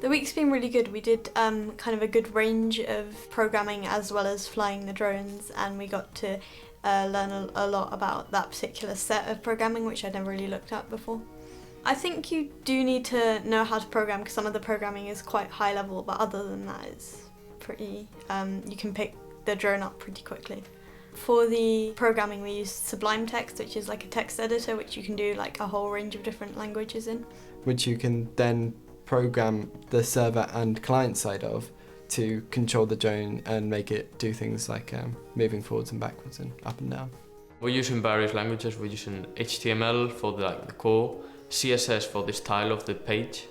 The week's been really good. We did kind of a good range of programming as well as flying the drones, and we got to learn a lot about that particular set of programming, which I'd never really looked at before. I think you do need to know how to program because some of the programming is quite high level, but other than that it's pretty, you can pick the drone up pretty quickly. For the programming we use Sublime Text, which is like a text editor which you can do like a whole range of different languages in. Which you can then program the server and client side of to control the drone and make it do things like moving forwards and backwards and up and down. We're using various languages. We're using HTML for the core, CSS for the style of the page,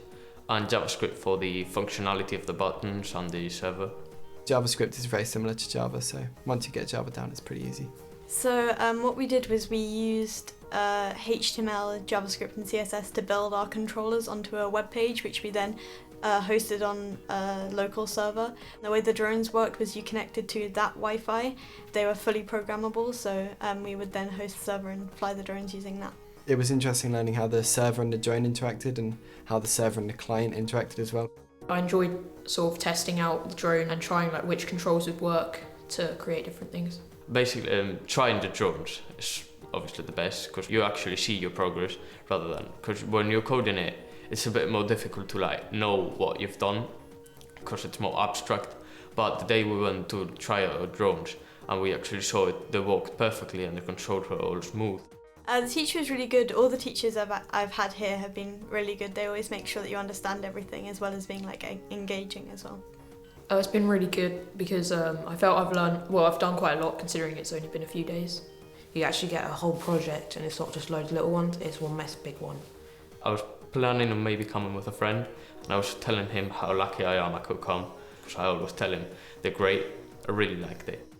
and JavaScript for the functionality of the buttons on the server. JavaScript is very similar to Java, so once you get Java down, it's pretty easy. So what we did was we used HTML, JavaScript and CSS to build our controllers onto a web page, which we then hosted on a local server. The way the drones worked was you connected to that Wi-Fi. They were fully programmable, so we would then host the server and fly the drones using that. It was interesting learning how the server and the drone interacted and how the server and the client interacted as well. I enjoyed sort of testing out the drone and trying like which controls would work to create different things. Basically, trying the drones is obviously the best because you actually see your progress rather than, because when you're coding it, it's a bit more difficult to like know what you've done because it's more abstract. But the day we went to try out drones and we actually saw it, they worked perfectly and the controls were all smooth. The teacher was really good. All the teachers I've had here have been really good. They always make sure that you understand everything as well as being like engaging as well. It's been really good because I felt I've done quite a lot considering it's only been a few days. You actually get a whole project and it's not just loads of little ones, it's one big one. I was planning on maybe coming with a friend and I was telling him how lucky I am I could come because I always tell him they're great, I really liked it.